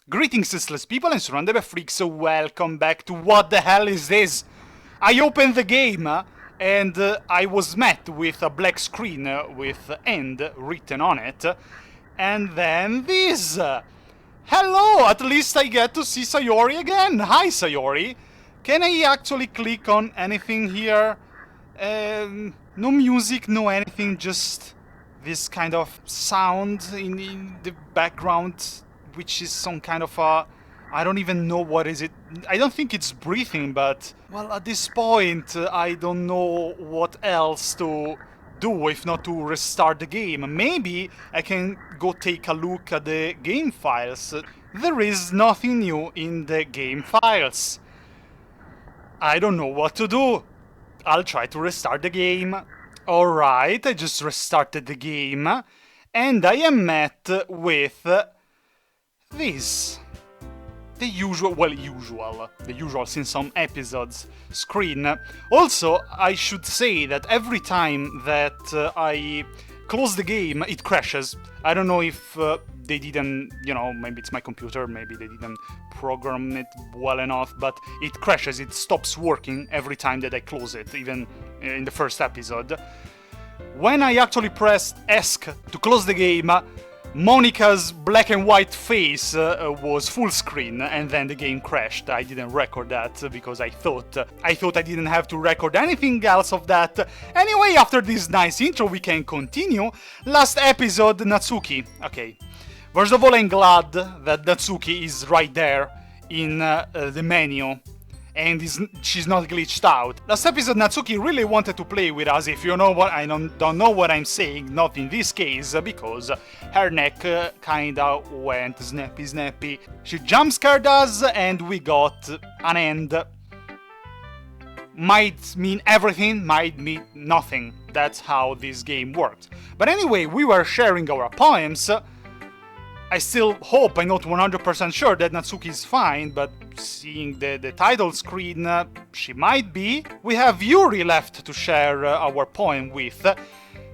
Greetings, useless people and surrounded by freaks, so welcome back to What the Hell Is This? I opened the game and I was met with a black screen with end written on it, and then this. Hello, at least I get to see Sayori again. Hi, Sayori. Can I actually click on anything here? No music, no anything, just this kind of sound in the background, which is some kind of a... I don't even know what is it. I don't think it's breathing, but... Well, at this point, I don't know what else to do if not to restart the game. Maybe I can go take a look at the game files. There is nothing new in the game files. I don't know what to do. I'll try to restart the game. Alright, I just restarted the game, and I am met with this. The usual since some episodes screen. Also, I should say that every time that I close the game, it crashes. I don't know if they didn't, maybe it's my computer, maybe they didn't program it well enough, but it crashes, it stops working every time that I close it, even in the first episode. When I actually pressed ESC to close the game, Monica's black and white face was full screen, and then the game crashed. I didn't record that because I thought I didn't have to record anything else of that. Anyway, after this nice intro, we can continue. Last episode, Natsuki. Okay. First of all, I'm glad that Natsuki is right there in the menu, and she's not glitched out. Last episode, Natsuki really wanted to play with us. If you know what, I don't know what I'm saying, not in this case, because her neck kinda went snappy. She jump scared us, and we got an end. Might mean everything, might mean nothing. That's how this game works. But anyway, we were sharing our poems. I still hope, I'm not 100% sure that Natsuki is fine, but seeing the title screen, she might be. We have Yuri left to share our poem with.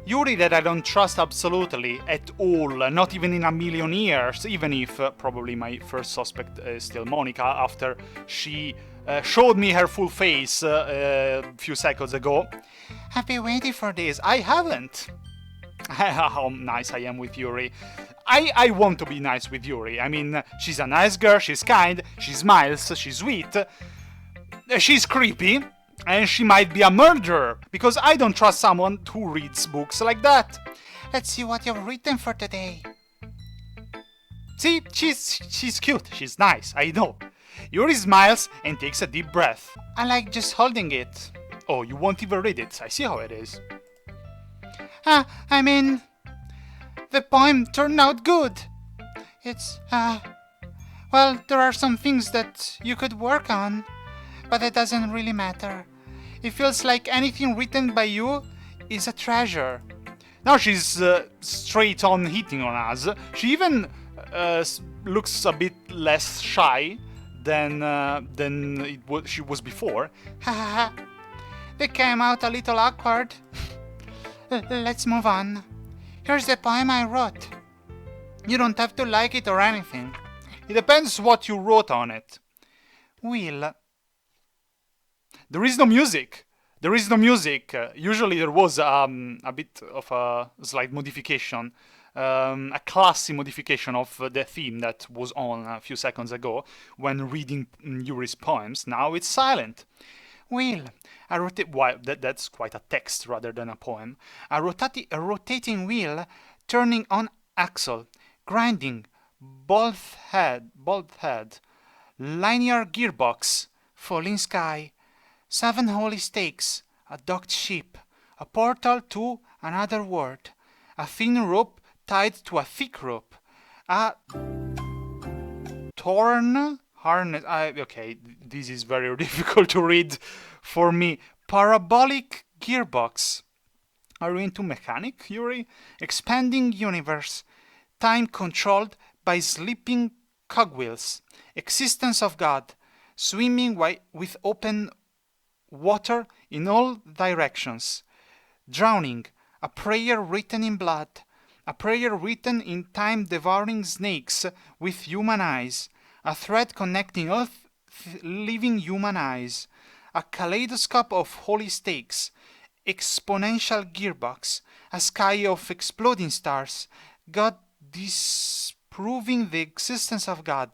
Yuri that I don't trust absolutely at all, not even in a million years, even if probably my first suspect is still Monica after she showed me her full face a few seconds ago. I've been waiting for this. I haven't. How nice I am with Yuri. I want to be nice with Yuri. I mean, she's a nice girl, she's kind, she smiles, she's sweet, she's creepy, and she might be a murderer, because I don't trust someone who reads books like that. Let's see what you've written for today. See, she's cute, she's nice, I know. Yuri smiles and takes a deep breath. I like just holding it. Oh, you won't even read it, I see how it is. I mean... The poem turned out good. It's, well, there are some things that you could work on, but it doesn't really matter. It feels like anything written by you is a treasure. Now she's straight on hitting on us. She even looks a bit less shy than she was before. Ha. They came out a little awkward. Let's move on. Here's the poem I wrote. You don't have to like it or anything. It depends what you wrote on it. Will. There is no music. Usually there was a bit of a slight modification, a classy modification of the theme that was on a few seconds ago when reading Yuri's poems. Now it's silent. Will, that's quite a text rather than a poem. A rotating wheel turning on axle, grinding, bolt head, linear gearbox, falling sky, 7 holy stakes, a docked ship, a portal to another world, a thin rope tied to a thick rope, a torn harness. Okay, this is very difficult to read for me. Parabolic gearbox. Are you into mechanic, Yuri? Expanding universe. Time controlled by sleeping cogwheels. Existence of God. Swimming with open water in all directions. Drowning. A prayer written in blood. A prayer written in time-devouring snakes with human eyes. a thread connecting all living human eyes, a kaleidoscope of holy stakes, exponential gearbox, a sky of exploding stars, God disproving the existence of God,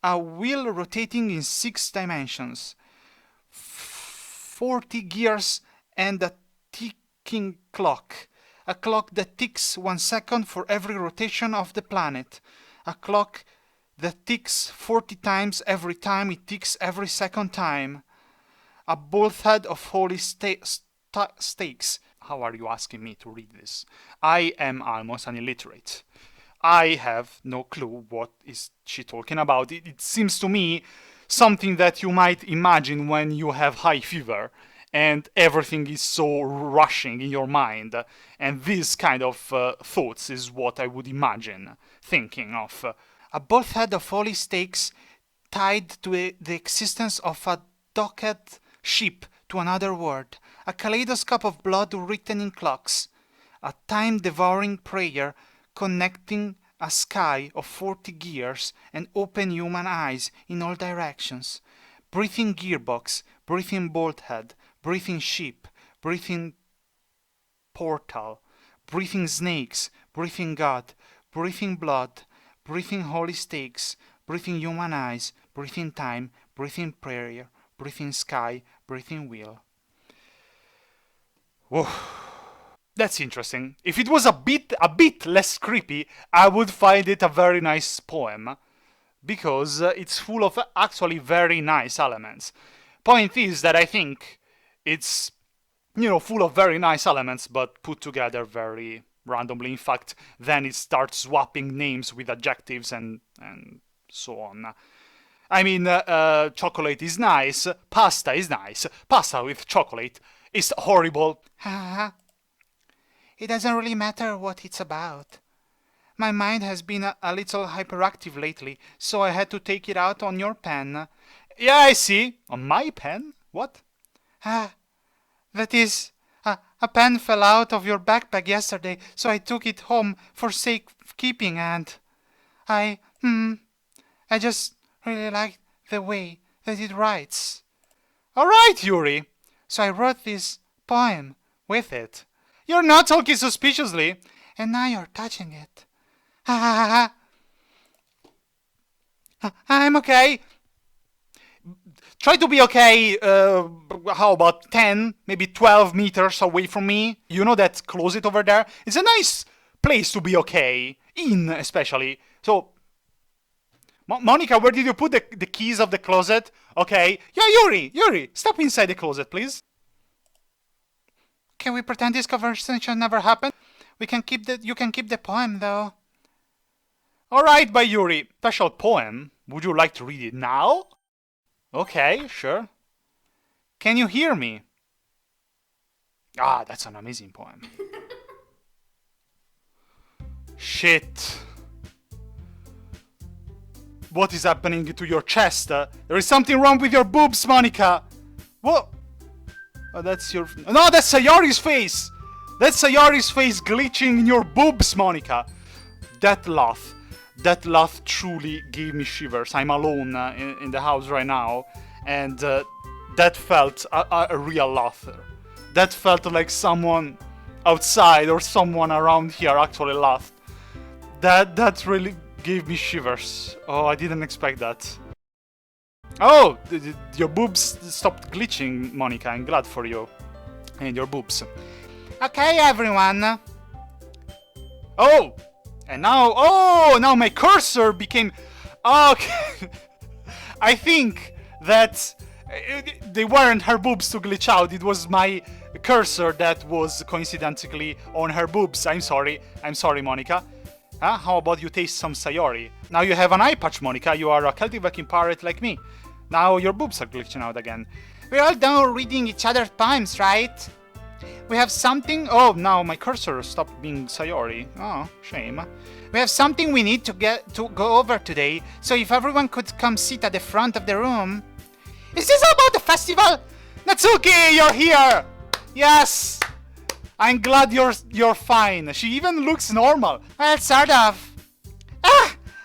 a wheel rotating in 6 dimensions, 40 gears and a ticking clock, a clock that ticks 1 second for every rotation of the planet, a clock that ticks 40 times every time it ticks every second time, a bolthead of holy stakes. How are you asking me to read this? I am almost an illiterate. I have no clue what is she talking about. It seems to me something that you might imagine when you have high fever and everything is so rushing in your mind. And this kind of thoughts is what I would imagine thinking of. A bolthead of holy stakes tied to the existence of a docked ship to another world, a kaleidoscope of blood written in clocks, a time-devouring prayer connecting a sky of 40 gears and open human eyes in all directions, breathing gearbox, breathing bolthead, breathing ship, breathing portal, breathing snakes, breathing God, breathing blood, breathing holy stakes, breathing human eyes, breathing time, breathing prayer, breathing sky, breathing wheel. Whoa. That's interesting. If it was a bit less creepy, I would find it a very nice poem, because it's full of actually very nice elements. Point is that I think it's, full of very nice elements, but put together very randomly. In fact, then it starts swapping names with adjectives and so on. I mean, chocolate is nice, pasta is nice, pasta with chocolate is horrible. It doesn't really matter what it's about. My mind has been a little hyperactive lately, so I had to take it out on your pen. Yeah, I see. On my pen? What? That is, a pen fell out of your backpack yesterday, so I took it home for safekeeping, and I just really like the way that it writes. All right, Yuri. So I wrote this poem with it. You're not talking suspiciously, and now you're touching it. I'm okay. Try to be okay, how about 10, maybe 12 meters away from me? You know that closet over there? It's a nice place to be okay, in especially. So, Monica, where did you put the keys of the closet? Okay. Yeah, Yuri, step inside the closet, please. Can we pretend this conversation never happened? You can keep the poem, though. Alright, by Yuri. Special poem. Would you like to read it now? Okay, sure. Can you hear me? Ah, that's an amazing poem. Shit. What is happening to your chest? There is something wrong with your boobs, Monica. What? Oh, that's your... No, that's Sayori's face! That's Sayori's face glitching in your boobs, Monica! That laugh truly gave me shivers. I'm alone in the house right now, and that felt a real laughter. That felt like someone outside or someone around here actually laughed. That really gave me shivers. Oh, I didn't expect that. Oh, your boobs stopped glitching, Monica. I'm glad for you. And your boobs. Okay, everyone. Oh! And now... Oh! Now my cursor became... Okay. I think that... They weren't her boobs to glitch out. It was my cursor that was coincidentally on her boobs. I'm sorry. I'm sorry, Monica. How about you taste some Sayori? Now you have an eye patch, Monica. You are a cultivating pirate like me. Now your boobs are glitching out again. We're all done reading each other's poems, right? We have something... Oh, now my cursor stopped being Sayori. Oh, shame. We have something we need to go over today, so if everyone could come sit at the front of the room... Is this about the festival? Natsuki, you're here! Yes! I'm glad you're fine. She even looks normal. Well, sort of.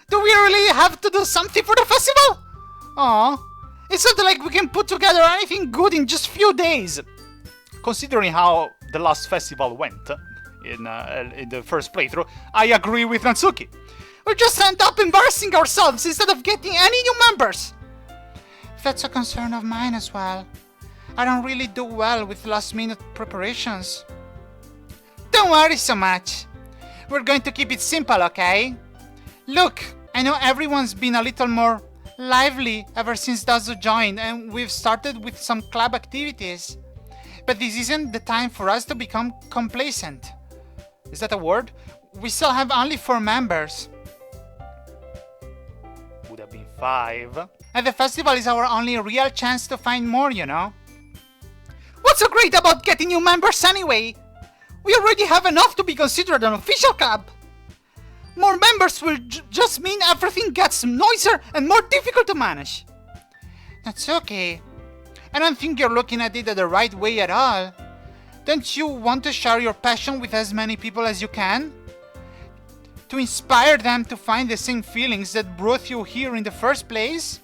Do we really have to do something for the festival? Aw, it's not like we can put together anything good in just few days. Considering how the last festival went in the first playthrough, I agree with Natsuki. We'll just end up embarrassing ourselves instead of getting any new members. That's a concern of mine as well. I don't really do well with last-minute preparations. Don't worry so much. We're going to keep it simple, okay? Look, I know everyone's been a little more lively ever since Dazu joined, and we've started with some club activities. But this isn't the time for us to become complacent. Is that a word? We still have only 4 members. Would have been 5. And the festival is our only real chance to find more, you know? What's so great about getting new members anyway? We already have enough to be considered an official club. More members will just mean everything gets noisier and more difficult to manage. That's okay. I don't think you're looking at it the right way at all. Don't you want to share your passion with as many people as you can? To inspire them to find the same feelings that brought you here in the first place?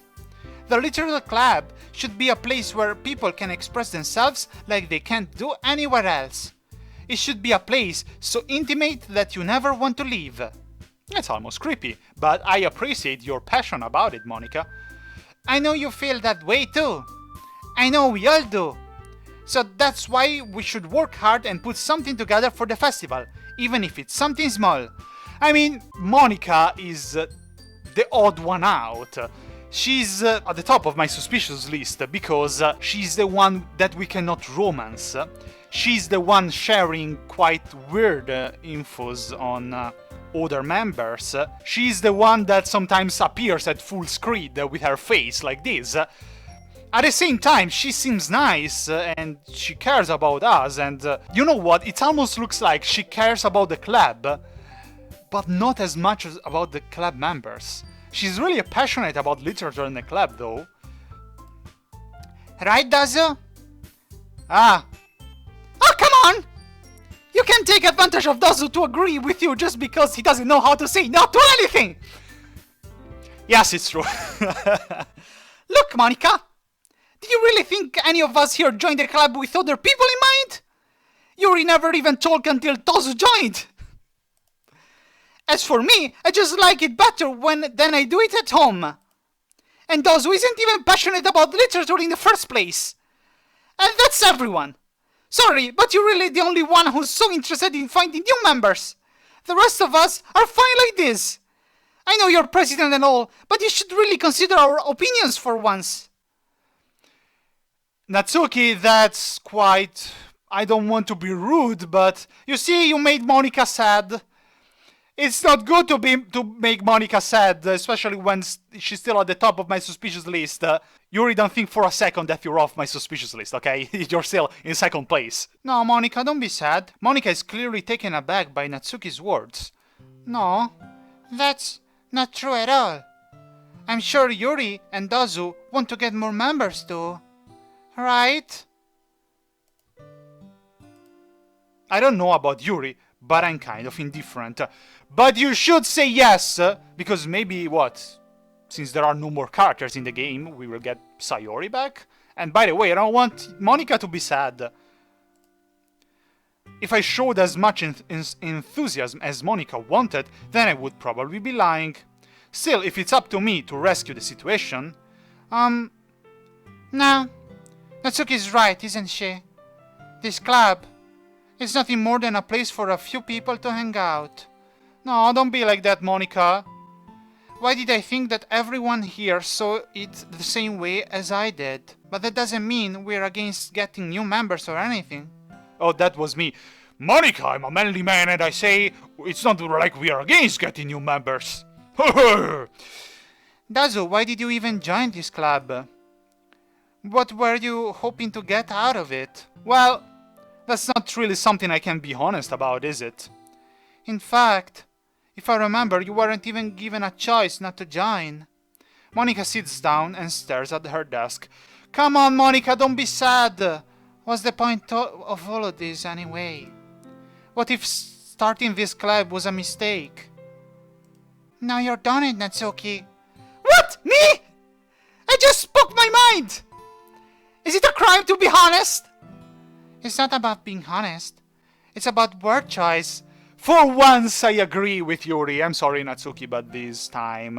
The Literature Club should be a place where people can express themselves like they can't do anywhere else. It should be a place so intimate that you never want to leave. It's almost creepy, but I appreciate your passion about it, Monica. I know you feel that way too. I know we all do. So that's why we should work hard and put something together for the festival, even if it's something small. I mean, Monica is the odd one out. She's at the top of my suspicious list because she's the one that we cannot romance. She's the one sharing quite weird infos on other members. She's the one that sometimes appears at full screen with her face like this. At the same time, she seems nice and she cares about us, and you know what? It almost looks like she cares about the club, but not as much as about the club members. She's really passionate about literature in the club, though. Right, Dazu? Ah. Oh, come on! You can't take advantage of Dazu to agree with you just because he doesn't know how to say no to anything! Yes, it's true. Look, Monica! Do you really think any of us here joined the club with other people in mind? Yuri never even talked until Dazu joined! As for me, I just like it better than I do it at home. And Dazu isn't even passionate about literature in the first place. And that's everyone. Sorry, but you're really the only one who's so interested in finding new members. The rest of us are fine like this. I know you're president and all, but you should really consider our opinions for once. Natsuki, that's quite... I don't want to be rude, but you see, you made Monica sad. It's not good to make Monica sad, especially when she's still at the top of my suspicious list. Yuri, don't think for a second that you're off my suspicious list, okay? You're still in second place. No, Monica, don't be sad. Monica is clearly taken aback by Natsuki's words. No, that's not true at all. I'm sure Yuri and Dazu want to get more members too. Right? I don't know about Yuri, but I'm kind of indifferent. But you should say yes, because maybe, what? Since there are no more characters in the game, we will get Sayori back? And by the way, I don't want Monica to be sad. If I showed as much enthusiasm as Monica wanted, then I would probably be lying. Still, if it's up to me to rescue the situation... No. Natsuki's right, isn't she? This club is nothing more than a place for a few people to hang out. No, don't be like that, Monica. Why did I think that everyone here saw it the same way as I did? But that doesn't mean we're against getting new members or anything. Oh, that was me. Monica, I'm a manly man and I say it's not like we are against getting new members. Dazu, why did you even join this club? What were you hoping to get out of it? Well, that's not really something I can be honest about, is it? In fact, if I remember, you weren't even given a choice not to join. Monica sits down and stares at her desk. Come on, Monica, don't be sad. What's the point of all of this anyway? What if starting this club was a mistake? Now you're done it, Natsuki. What? Me? I just spoke my mind! Is it a crime to be honest? It's not about being honest. It's about word choice. For once, I agree with Yuri. I'm sorry, Natsuki, but this time...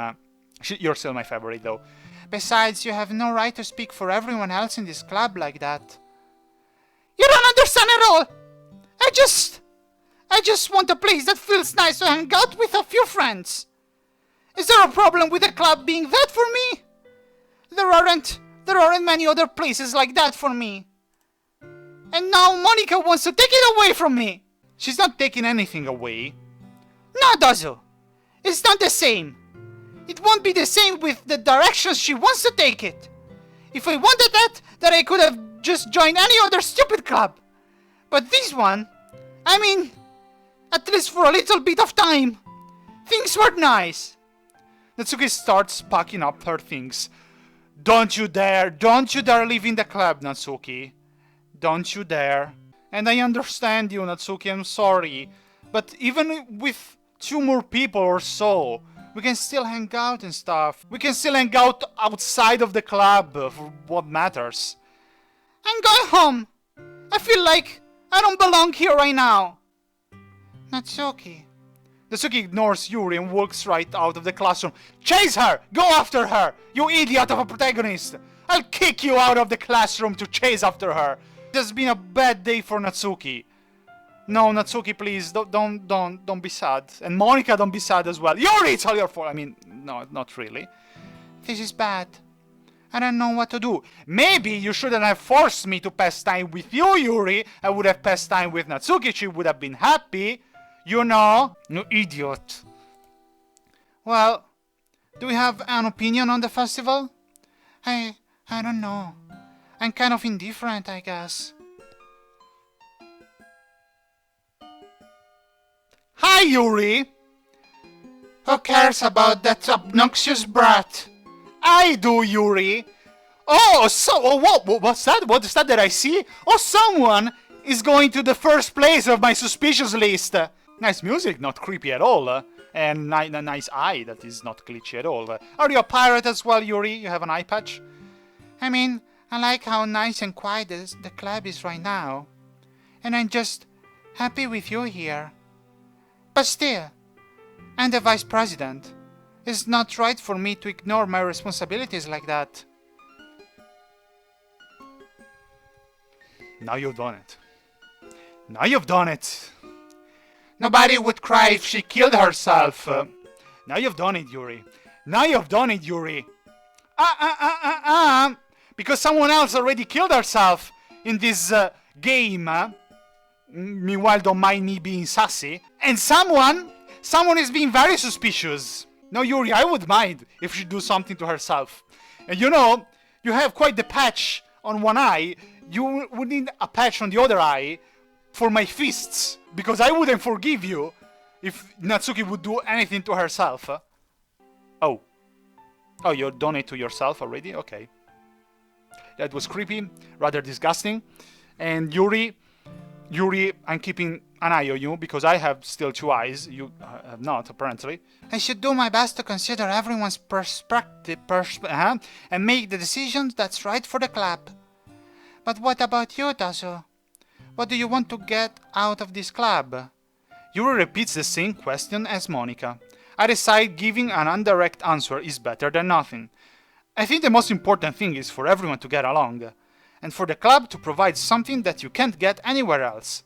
you're still my favorite, though. Besides, you have no right to speak for everyone else in this club like that. You don't understand at all! I just want a place that feels nice to hang out with a few friends. Is there a problem with the club being that for me? There aren't many other places like that for me. And now Monica wants to take it away from me. She's not taking anything away. No, Dozo. It's not the same. It won't be the same with the directions she wants to take it. If I wanted that, then I could have just joined any other stupid club. But this one, I mean, at least for a little bit of time, things were nice. Natsuki starts packing up her things. Don't you dare leave in the club, Natsuki. Don't you dare. And I understand you, Natsuki, I'm sorry. But even with 2 more people or so, we can still hang out and stuff. We can still hang out outside of the club for what matters. I'm going home. I feel like I don't belong here right now. Natsuki. Natsuki ignores Yuri and walks right out of the classroom. Chase her! Go after her! You idiot of a protagonist! I'll kick you out of the classroom to chase after her. It has been a bad day for Natsuki. No, Natsuki, please, don't be sad. And Monica, don't be sad as well. Yuri, it's all your fault. I mean, no, not really. This is bad. I don't know what to do. Maybe you shouldn't have forced me to pass time with you, Yuri. I would have passed time with Natsuki. She would have been happy. You know? You idiot. Well, do we have an opinion on the festival? I don't know. I'm kind of indifferent, I guess. Hi, Yuri! Who cares about that obnoxious brat? I do, Yuri! What's that? What is that I see? Oh, someone is going to the first place of my suspicious list! Nice music, not creepy at all. And a nice eye that is not glitchy at all. Are you a pirate as well, Yuri? You have an eye patch? I mean, I like how nice and quiet the club is right now. And I'm just happy with you here. But still, I'm the vice president. It's not right for me to ignore my responsibilities like that. Now you've done it. Now you've done it. Nobody would cry if she killed herself. Now you've done it, Yuri. Now you've done it, Yuri. Because someone else already killed herself in this game. Meanwhile, don't mind me being sassy. And someone is being very suspicious. No, Yuri, I would mind if she'd do something to herself. And you know, you have quite the patch on one eye. You would need a patch on the other eye for my fists. Because I wouldn't forgive you if Natsuki would do anything to herself. Oh, you're done it to yourself already? Okay. That was creepy, rather disgusting. And Yuri, I'm keeping an eye on you because I have still 2 eyes. You have not, apparently. I should do my best to consider everyone's perspective and make the decision that's right for the club. But what about you, Tazo? What do you want to get out of this club? Yuri repeats the same question as Monica. I decide giving an indirect answer is better than nothing. I think the most important thing is for everyone to get along, and for the club to provide something that you can't get anywhere else.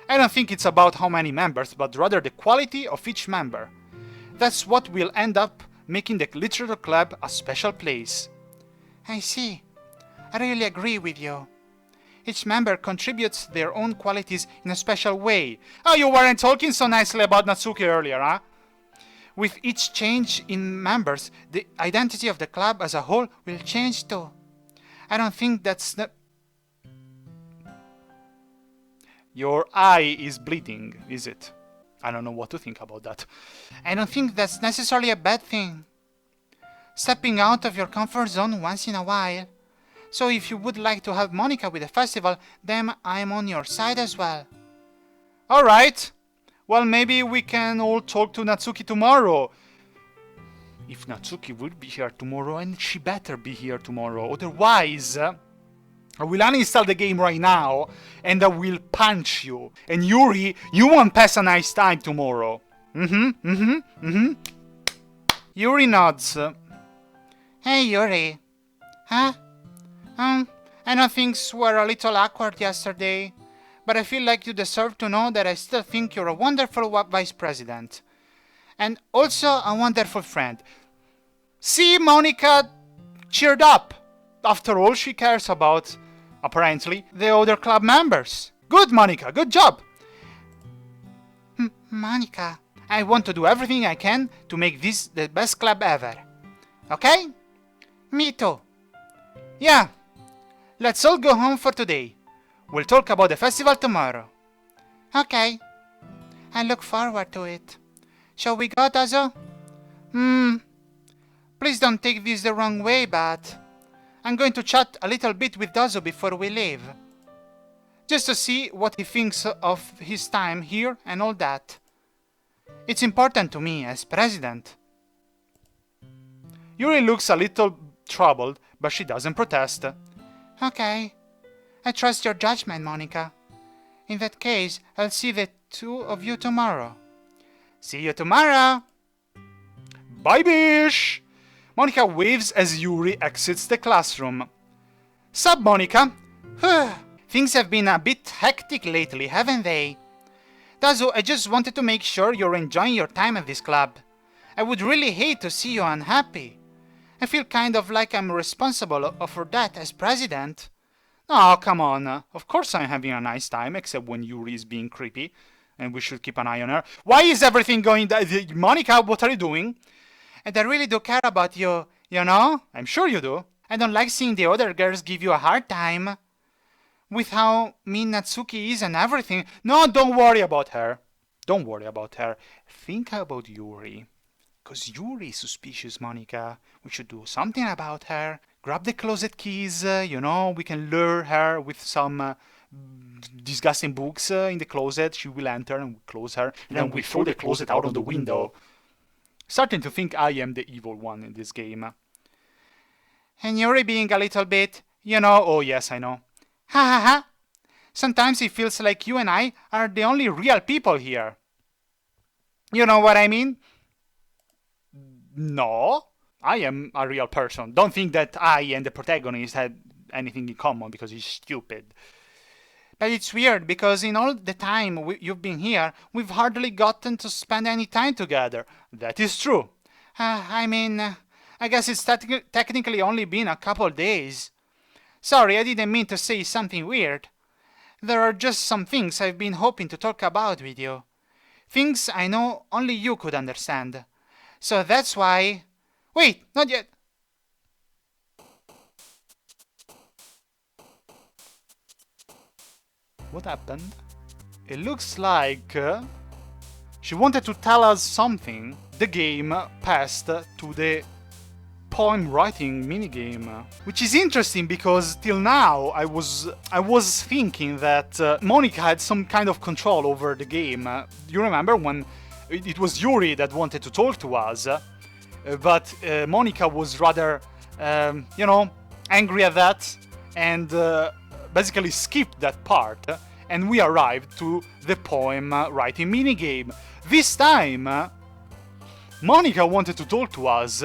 I don't think it's about how many members, but rather the quality of each member. That's what will end up making the literature club a special place. I see. I really agree with you. Each member contributes their own qualities in a special way. Oh, you weren't talking so nicely about Natsuki earlier, huh? With each change in members, the identity of the club as a whole will change too. I don't think that's the... Your eye is bleeding, is it? I don't know what to think about that. I don't think that's necessarily a bad thing. Stepping out of your comfort zone once in a while. So if you would like to have Monica with the festival, then I'm on your side as well. Alright. Well, maybe we can all talk to Natsuki tomorrow. if Natsuki will be here tomorrow, and she better be here tomorrow, otherwise I will uninstall the game right now and I will punch you. And Yuri, you won't pass a nice time tomorrow. Yuri nods. Hey, Yuri. Huh? I know things were a little awkward yesterday, but I feel like you deserve to know that I still think you're a wonderful vice president. And also a wonderful friend. See, Monica cheered up. After all, she cares about, apparently, the other club members. Good, Monica, good job. Monica, I want to do everything I can to make this the best club ever. Okay? Me too. Yeah. Let's all go home for today. We'll talk about the festival tomorrow. Okay. I look forward to it. Shall we go, Dazo? Please don't take this the wrong way, but I'm going to chat a little bit with Dazo before we leave. Just to see what he thinks of his time here and all that. It's important to me as president. Yuri looks a little troubled, but she doesn't protest. Okay. I trust your judgment, Monica. In that case, I'll see the two of you tomorrow. See you tomorrow! Bye, Bish! Monica waves as Yuri exits the classroom. Sup, Monica? Things have been a bit hectic lately, haven't they? Dazo, I just wanted to make sure you're enjoying your time at this club. I would really hate to see you unhappy. I feel kind of like I'm responsible for that as president. Oh, come on. Of course I'm having a nice time, except when Yuri is being creepy. And we should keep an eye on her. Why is everything going... Monica, what are you doing? And I really do care about you, you know? I'm sure you do. I don't like seeing the other girls give you a hard time. With how mean Natsuki is and everything. No, don't worry about her. Don't worry about her. Think about Yuri. Because Yuri is suspicious, Monica. We should do something about her. Grab the closet keys, you know, we can lure her with some disgusting books in the closet. She will enter and we close her. And then we throw the closet out of the window. Starting to think I am the evil one in this game. And Yuri being a little bit, you know, oh yes, I know. Ha ha ha. Sometimes it feels like you and I are the only real people here. You know what I mean? No, I am a real person. Don't think that I and the protagonist had anything in common because he's stupid. But it's weird because in all the time you've been here, we've hardly gotten to spend any time together. That is true. I guess it's technically only been a couple days. Sorry, I didn't mean to say something weird. There are just some things I've been hoping to talk about with you. Things I know only you could understand. So that's why... Wait, not yet. What happened? It looks like she wanted to tell us something. The game passed to the poem writing minigame, which is interesting because till now I was thinking that Monica had some kind of control over the game. You remember when it was Yuri that wanted to talk to us, but Monica was rather, angry at that and basically skipped that part, and we arrived to the poem writing minigame. This time, Monica wanted to talk to us,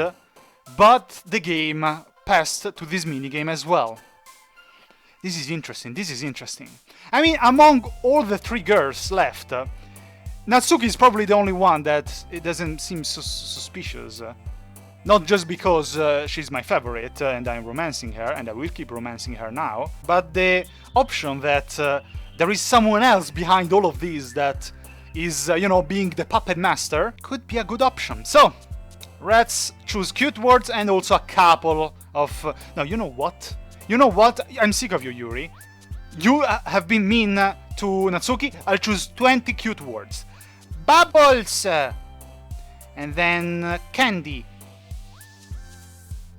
but the game passed to this minigame as well. This is interesting. I mean, among all the three girls left, Natsuki is probably the only one that it doesn't seem so suspicious. Not just because she's my favorite and I'm romancing her, and I will keep romancing her now, but the option that there is someone else behind all of this that is, being the puppet master could be a good option. So, let's choose cute words and also a couple of... No, you know what? I'm sick of you, Yuri. You have been mean to Natsuki. I'll choose 20 cute words. Bubbles! And then candy.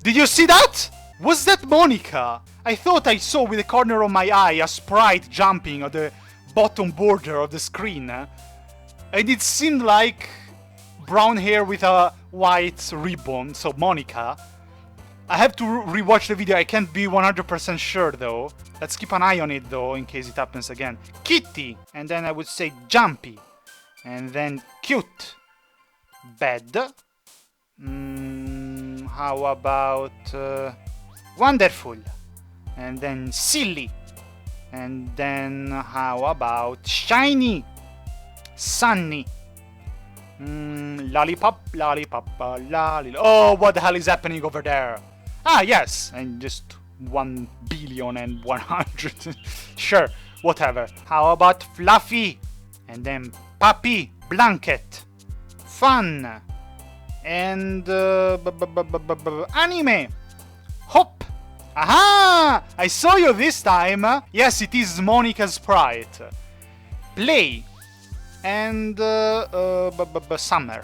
Did you see that? Was that Monica? I thought I saw with the corner of my eye a sprite jumping on the bottom border of the screen. And it seemed like brown hair with a white ribbon, so Monica. I have to rewatch the video, I can't be 100% sure though. Let's keep an eye on it though, in case it happens again. Kitty, and then I would say jumpy. And then cute. Bad. How about wonderful? And then silly. And then how about shiny? Sunny. Lollipop, lollipop, lollipop. Oh, what the hell is happening over there? Ah, yes, and just 1,100,000,000. Sure, whatever. How about fluffy? And then puppy, blanket, fun, and anime, hop. Aha! I saw you this time. Yes, it is Monica's sprite. Play. And summer.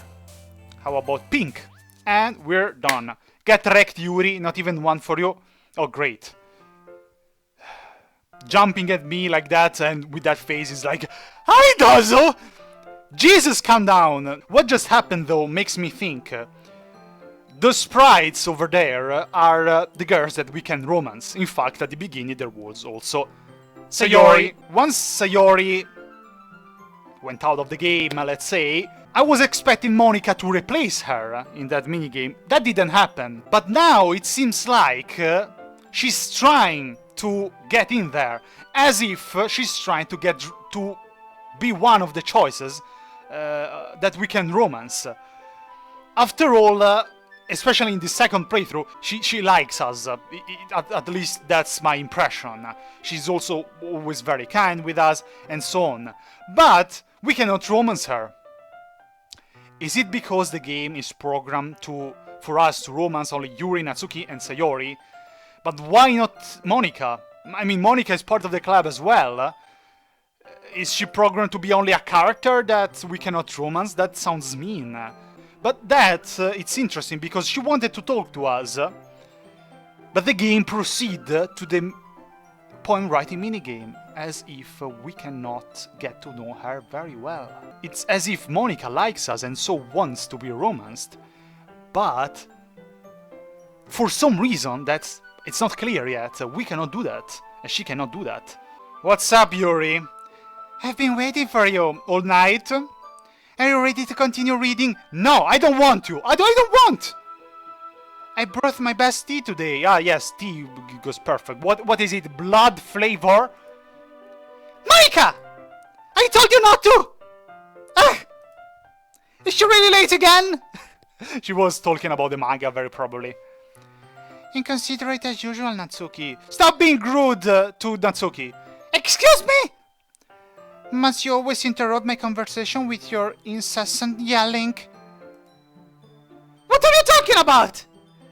How about pink? And we're done. Get wrecked, Yuri. Not even one for you. Oh, great. Jumping at me like that and with that face is like, hi, Dazzle! Jesus, calm down. What just happened, though, makes me think. The sprites over there are the girls that we can romance. In fact, at the beginning there was also Sayori. Once Sayori went out of the game, let's say, I was expecting Monica to replace her in that minigame. That didn't happen. But now it seems like she's trying to get in there, as if she's trying to get to be one of the choices that we can romance. After all, especially in the second playthrough, she likes us. At least that's my impression. She's also always very kind with us, and so on. But we cannot romance her. Is it because the game is programmed for us to romance only Yuri, Natsuki, and Sayori? But why not Monica? I mean, Monica is part of the club as well. Is she programmed to be only a character that we cannot romance? That sounds mean. But it's interesting because she wanted to talk to us. But the game proceeded to the poem writing minigame, as if we cannot get to know her very well. It's as if Monica likes us and so wants to be romanced, but for some reason it's not clear yet. We cannot do that, and she cannot do that. What's up, Yuri? I've been waiting for you all night. Are you ready to continue reading? No, I don't want to. I don't want! I brought my best tea today. Ah, yes, tea goes perfect. What is it? Blood flavor? Monica! I told you not to! Is she really late again? She was talking about the manga, very probably. Inconsiderate as usual, Natsuki. Stop being rude to Natsuki. Excuse me? Must you always interrupt my conversation with your incessant yelling? What are you talking about?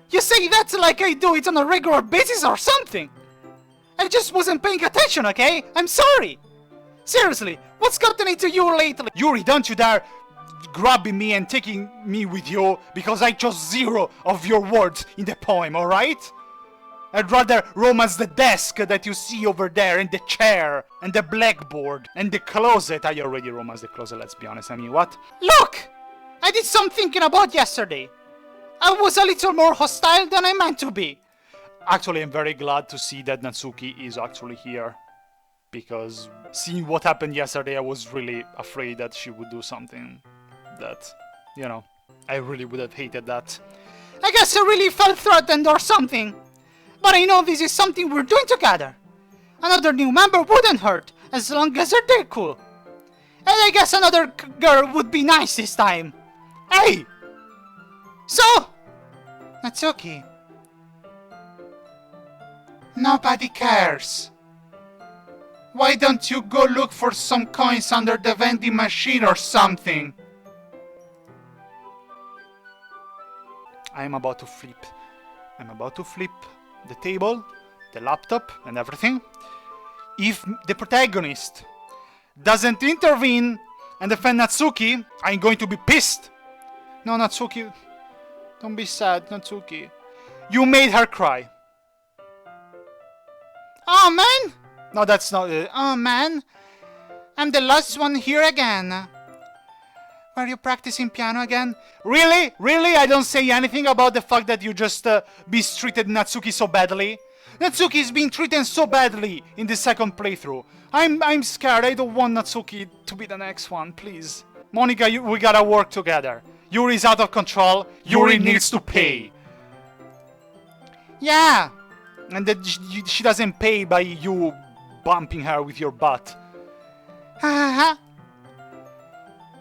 You say that like I do it on a regular basis or something. I just wasn't paying attention, okay? I'm sorry. Seriously, what's gotten into you lately? Yuri, don't you dare grabbing me and taking me with you because I chose 0 of your words in the poem, alright? I'd rather romance the desk that you see over there, and the chair, and the blackboard, and the closet. I already romanced the closet, let's be honest. I mean, what? Look! I did some thinking about yesterday. I was a little more hostile than I meant to be. Actually, I'm very glad to see that Natsuki is actually here. Because seeing what happened yesterday, I was really afraid that she would do something that, you know, I really would have hated that. I guess I really felt threatened or something. But I know this is something we're doing together. Another new member wouldn't hurt, as long as they're cool. And I guess another girl would be nice this time. Hey! So, Natsuki, nobody cares. Why don't you go look for some coins under the vending machine or something? I'm about to flip the table, the laptop, and everything. If the protagonist doesn't intervene and defend Natsuki, I'm going to be pissed. No, Natsuki, don't be sad, Natsuki. You made her cry. Oh, man! No, that's not it. Oh, man. I'm the last one here again. Were you practicing piano again? Really? Really? I don't say anything about the fact that you just mistreated Natsuki so badly? Natsuki is being treated so badly in the second playthrough. I'm scared. I don't want Natsuki to be the next one, please. Monica, we gotta work together. Yuri's out of control. Yuri needs to pay. Yeah. And that she doesn't pay by you bumping her with your butt.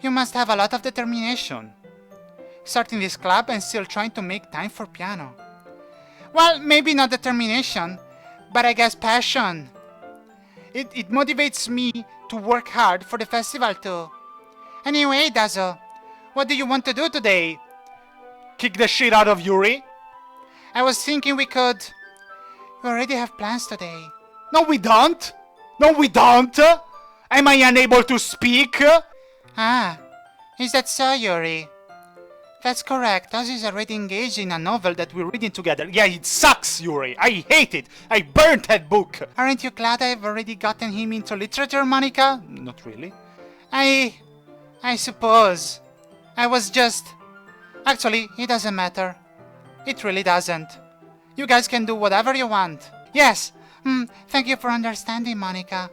You must have a lot of determination. Starting this club and still trying to make time for piano. Well, maybe not determination, but I guess passion. It motivates me to work hard for the festival too. Anyway, Dazo, what do you want to do today? Kick the shit out of Yuri? I was thinking we could... We already have plans today. No, we don't! No, we don't! Am I unable to speak? Ah, is that so, Yuri? That's correct. Dazo is already engaged in a novel that we're reading together. Yeah, it sucks, Yuri. I hate it. I burnt that book. Aren't you glad I've already gotten him into literature, Monica? Not really. I suppose. I was just... Actually, it doesn't matter. It really doesn't. You guys can do whatever you want. Yes. Thank you for understanding, Monica.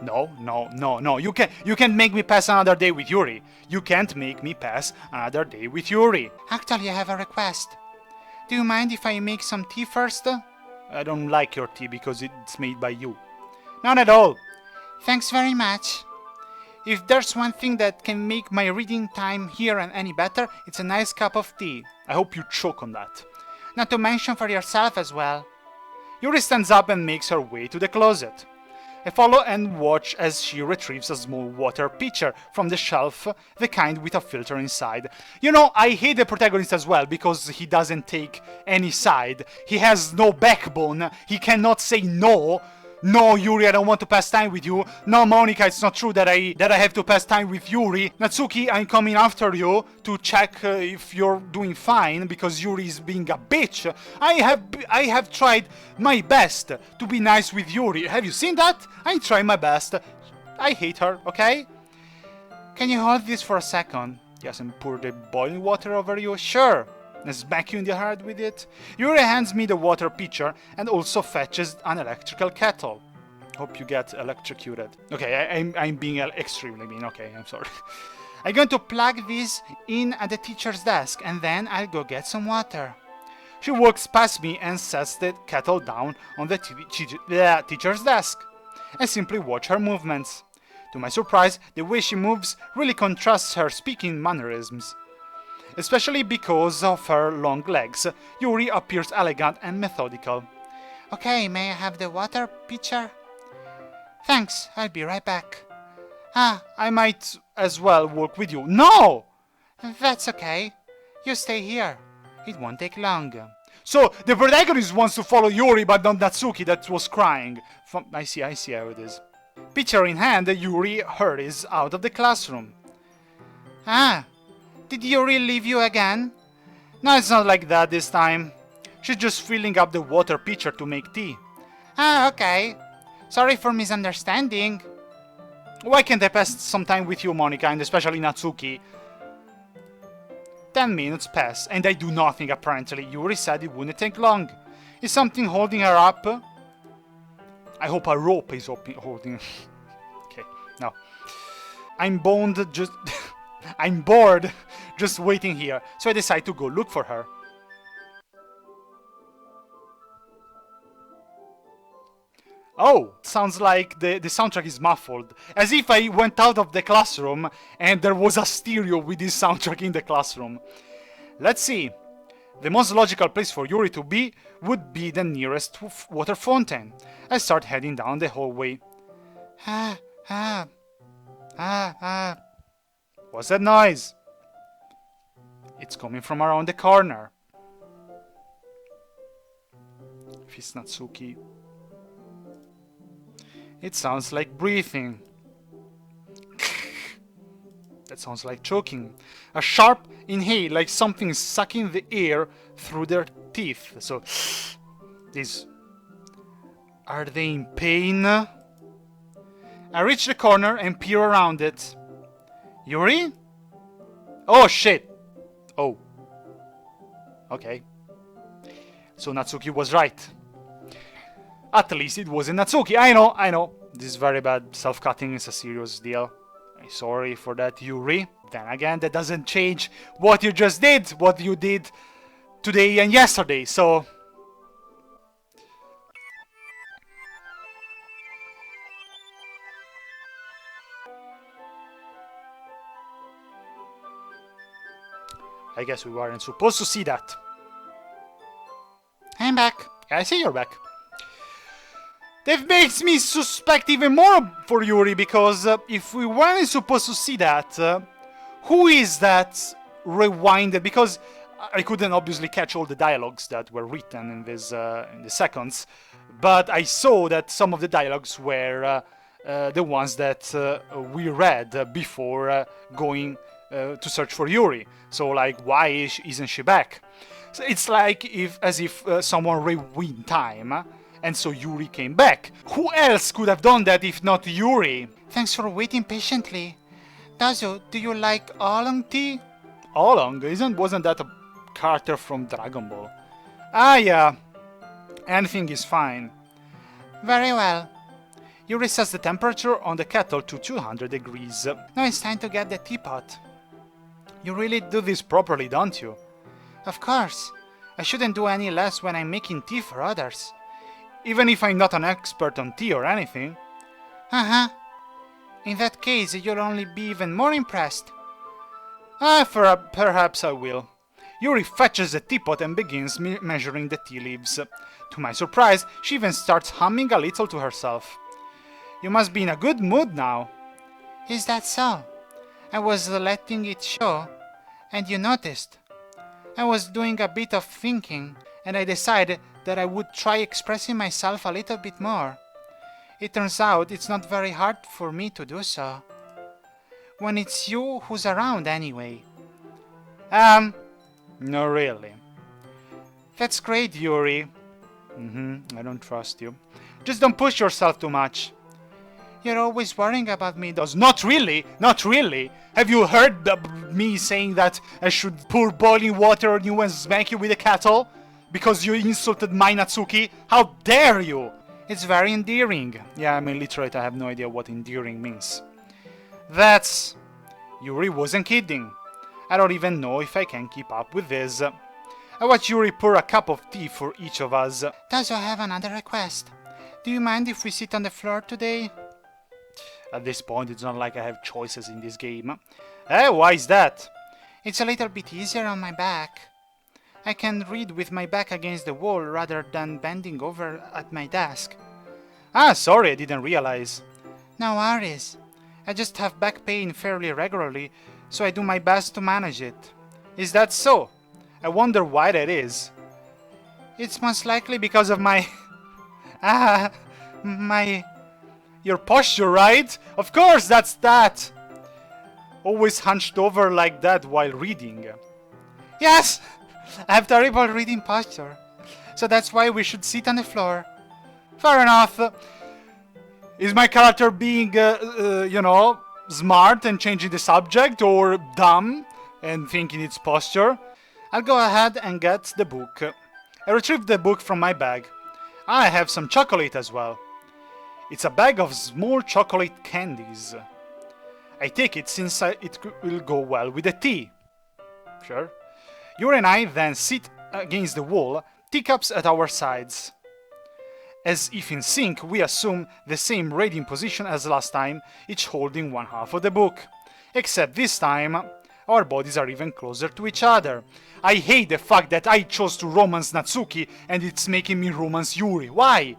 No. You can't make me pass another day with Yuri. You can't make me pass another day with Yuri. Actually, I have a request. Do you mind if I make some tea first? I don't like your tea because it's made by you. Not at all. Thanks very much. If there's one thing that can make my reading time here and any better, it's a nice cup of tea. I hope you choke on that. Not to mention for yourself as well. Yuri stands up and makes her way to the closet. I follow and watch as she retrieves a small water pitcher from the shelf, the kind with a filter inside. You know, I hate the protagonist as well, because he doesn't take any side. He has no backbone, he cannot say no. No, Yuri, I don't want to pass time with you. No, Monica, it's not true that I have to pass time with Yuri. Natsuki, I'm coming after you to check if you're doing fine, because Yuri is being a bitch. I have tried my best to be nice with Yuri. Have you seen that? I try my best. I hate her, okay? Can you hold this for a second? Yes, and pour the boiling water over you? Sure. And smack you in the head with it. Yuri hands me the water pitcher and also fetches an electrical kettle. Hope you get electrocuted. Okay, I'm being extremely mean. Okay, I'm sorry. I'm going to plug this in at the teacher's desk and then I'll go get some water. She walks past me and sets the kettle down on the teacher's desk. I simply watch her movements. To my surprise, the way she moves really contrasts her speaking mannerisms. Especially because of her long legs, Yuri appears elegant and methodical. Okay, may I have the water pitcher? Thanks, I'll be right back. I might as well walk with you. No! That's okay. You stay here. It won't take long. So, the protagonist wants to follow Yuri but not Natsuki that was crying. I see how it is. Pitcher in hand, Yuri hurries out of the classroom. Did Yuri leave you again? No, it's not like that this time. She's just filling up the water pitcher to make tea. Okay. Sorry for misunderstanding. Why can't I pass some time with you, Monica, and especially Natsuki? 10 minutes pass, and I do nothing apparently. Yuri said it wouldn't take long. Is something holding her up? I hope a rope is holding... Okay, no. I'm bored just waiting here, so I decide to go look for her. Oh, sounds like the soundtrack is muffled. As if I went out of the classroom and there was a stereo with this soundtrack in the classroom. Let's see. The most logical place for Yuri to be would be the nearest water fountain. I start heading down the hallway. What's that noise? It's coming from around the corner. If it's Natsuki... It sounds like breathing. That sounds like choking. A sharp inhale, like something sucking the air through their teeth. So, these... Are they in pain? I reach the corner and peer around it. Yuri? Oh shit! Oh. Okay. So Natsuki was right. At least it wasn't Natsuki. I know. This is very bad. Self-cutting is a serious deal. I'm sorry for that, Yuri. Then again, that doesn't change what you just did, what you did today and yesterday, so... I guess we weren't supposed to see that. I'm back. I see you're back. That makes me suspect even more for Yuri, because if we weren't supposed to see that, who is that rewinded? Because I couldn't obviously catch all the dialogues that were written in the seconds, but I saw that some of the dialogues were the ones that we read before going to search for Yuri. So like, why isn't she back? So it's like as if someone rewind time, and so Yuri came back. Who else could have done that if not Yuri? Thanks for waiting patiently. Dazu, do you like oolong tea? Oolong? Wasn't that a character from Dragon Ball? Ah, yeah. Anything is fine. Very well. Yuri sets the temperature on the kettle to 200 degrees. Now it's time to get the teapot. You really do this properly, don't you? Of course. I shouldn't do any less when I'm making tea for others. Even if I'm not an expert on tea or anything. Uh-huh. In that case, you'll only be even more impressed. Perhaps I will. Yuri fetches the teapot and begins measuring the tea leaves. To my surprise, she even starts humming a little to herself. You must be in a good mood now. Is that so? I was letting it show, and you noticed. I was doing a bit of thinking, and I decided that I would try expressing myself a little bit more. It turns out it's not very hard for me to do so. When it's you who's around anyway. No really. That's great, Yuri. I don't trust you. Just don't push yourself too much. You're always worrying about me, though. Not really, not really. Have you heard me saying that I should pour boiling water on you and smack you with a kettle? Because you insulted my Natsuki? How dare you! It's very endearing. Yeah, I'm illiterate, I have no idea what endearing means. That's... Yuri wasn't kidding. I don't even know if I can keep up with this. I watch Yuri pour a cup of tea for each of us. Does you have another request? Do you mind if we sit on the floor today? At this point, it's not like I have choices in this game. Why is that? It's a little bit easier on my back. I can read with my back against the wall rather than bending over at my desk. Ah, sorry, I didn't realize. No worries. I just have back pain fairly regularly, so I do my best to manage it. Is that so? I wonder why that is. It's most likely because of my... Your posture, right? Of course, that's that! Always hunched over like that while reading. Yes! I have terrible reading posture. So that's why we should sit on the floor. Fair enough. Is my character being, smart and changing the subject, or dumb and thinking it's posture? I'll go ahead and get the book. I retrieved the book from my bag. I have some chocolate as well. It's a bag of small chocolate candies. I take it since it will go well with the tea. Sure. Yuri and I then sit against the wall, teacups at our sides. As if in sync, we assume the same reading position as last time, each holding one half of the book. Except this time, our bodies are even closer to each other. I hate the fact that I chose to romance Natsuki and it's making me romance Yuri. Why?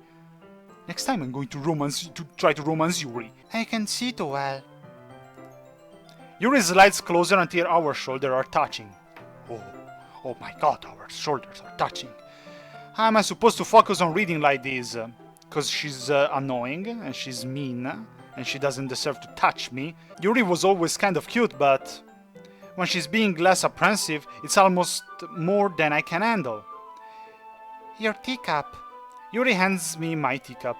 Next time I'm going to try to romance Yuri. I can see too well. Yuri slides closer until our shoulders are touching. Oh my god, our shoulders are touching. How am I supposed to focus on reading like this? Because she's annoying and she's mean and she doesn't deserve to touch me. Yuri was always kind of cute, but when she's being less apprehensive, it's almost more than I can handle. Your teacup. Yuri hands me my teacup.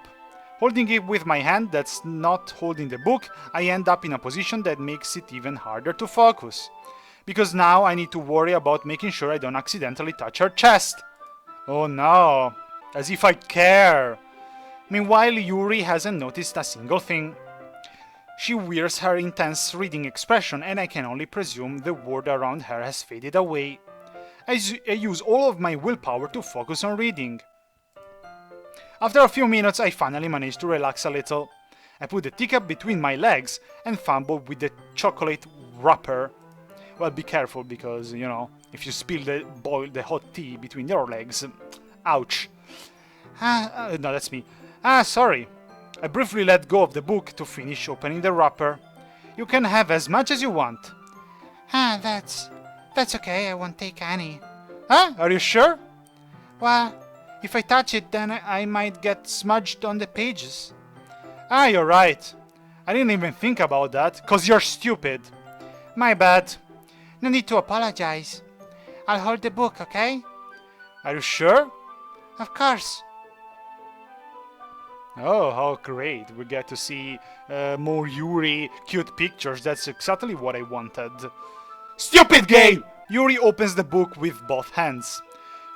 Holding it with my hand that's not holding the book, I end up in a position that makes it even harder to focus. because now I need to worry about making sure I don't accidentally touch her chest. Oh no, as if I care. Meanwhile, Yuri hasn't noticed a single thing. She wears her intense reading expression, and I can only presume the world around her has faded away. I use all of my willpower to focus on reading. After a few minutes, I finally manage to relax a little. I put the teacup between my legs and fumble with the chocolate wrapper. Well, be careful because, you know, if you spill the hot tea between your legs, ouch. No, that's me. Sorry. I briefly let go of the book to finish opening the wrapper. You can have as much as you want. That's okay, I won't take any. Are you sure? Well, if I touch it, then I might get smudged on the pages. You're right. I didn't even think about that, 'cause you're stupid. My bad. No need to apologize. I'll hold the book, okay? Are you sure? Of course. Oh, how great. We get to see more Yuri cute pictures. That's exactly what I wanted. Stupid game! Yuri opens the book with both hands.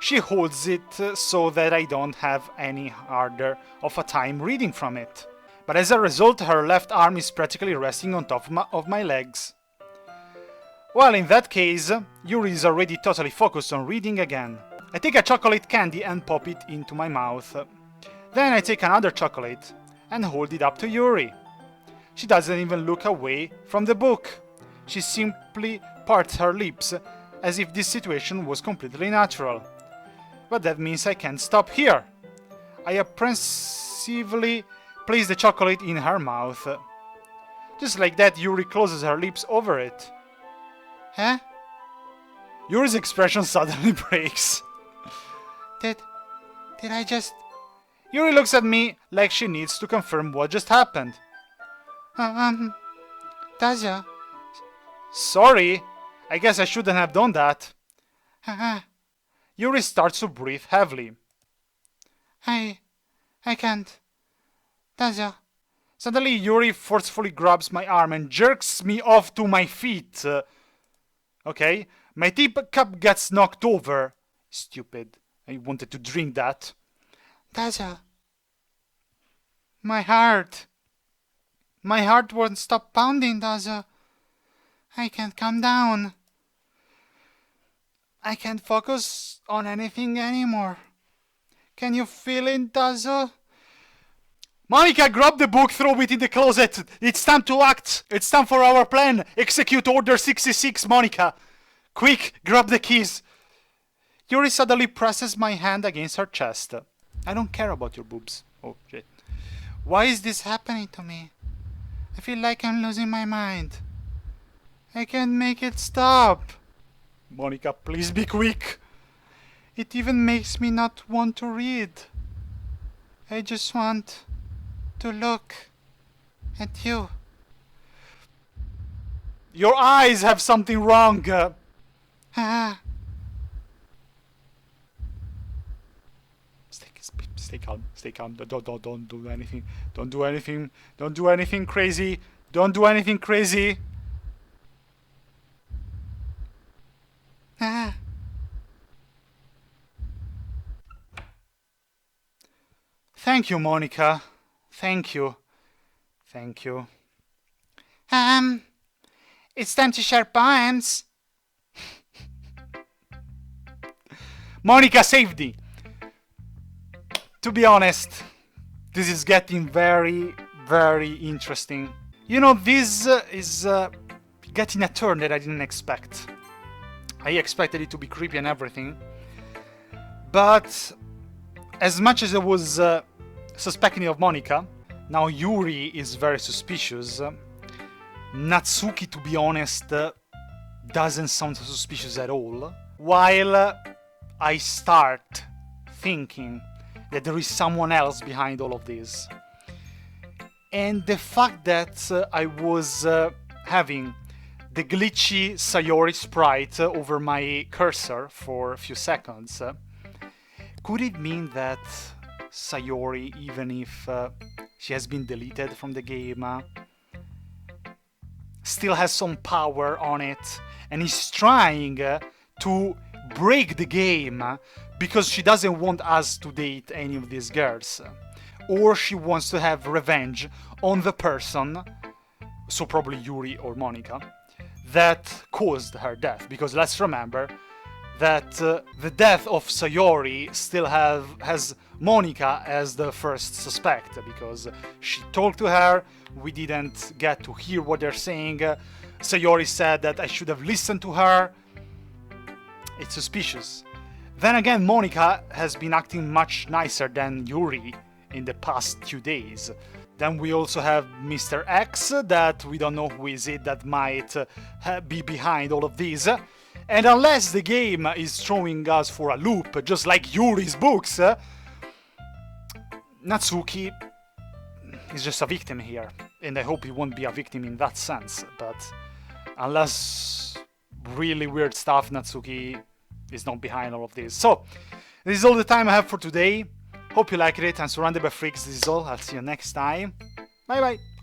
She holds it so that I don't have any harder of a time reading from it. But as a result, her left arm is practically resting on top of my legs. Well, in that case, Yuri is already totally focused on reading again. I take a chocolate candy and pop it into my mouth. Then I take another chocolate and hold it up to Yuri. She doesn't even look away from the book. She simply parts her lips as if this situation was completely natural. But that means I can't stop here. I apprehensively place the chocolate in her mouth. Just like that, Yuri closes her lips over it. Huh? Yuri's expression suddenly breaks. Did I just... Yuri looks at me like she needs to confirm what just happened. Does Sorry, I guess I shouldn't have done that. Yuri starts to breathe heavily. I can't. Does Suddenly, Yuri forcefully grabs my arm and jerks me off to my feet. Okay, my teacup gets knocked over. Stupid, I wanted to drink that. Does My heart won't stop pounding, does I can't calm down. I can't focus on anything anymore. Can you feel it, Dazo? Monica, grab the book, throw it in the closet. It's time to act. It's time for our plan. Execute Order 66, Monica. Quick, grab the keys. Yuri suddenly presses my hand against her chest. I don't care about your boobs. Oh, shit. Why is this happening to me? I feel like I'm losing my mind. I can't make it stop. Monica, please be quick. It even makes me not want to read. I just want to look at you. Your eyes have something wrong. Stay calm. Stay calm. Don't do anything. Don't do anything. Don't do anything crazy. Don't do anything crazy. Thank you, Monica. Thank you. Thank you. It's time to share poems. Monica saved me. To be honest, this is getting very, very interesting. You know, this is getting a turn that I didn't expect. I expected it to be creepy and everything. But as much as I was suspecting of Monica, now Yuri is very suspicious. Natsuki, to be honest, doesn't sound suspicious at all. While I start thinking that there is someone else behind all of this. And the fact that I was having the glitchy Sayori sprite over my cursor for a few seconds, could it mean that Sayori, even if she has been deleted from the game, still has some power on it, and is trying to break the game because she doesn't want us to date any of these girls. Or she wants to have revenge on the person, so probably Yuri or Monica, that caused her death. Because let's remember that the death of Sayori still has Monica as the first suspect, because she talked to her, we didn't get to hear what they're saying. Sayori said that I should have listened to her. It's suspicious. Then again, Monica has been acting much nicer than Yuri in the past 2 days. Then we also have Mr. X, that we don't know who is it that might be behind all of this. And unless the game is throwing us for a loop, just like Yuri's books, Natsuki is just a victim here. And I hope he won't be a victim in that sense, but unless really weird stuff, Natsuki is not behind all of this. So, this is all the time I have for today. Hope you liked it, and surrounded by freaks, this is all. I'll see you next time. Bye bye!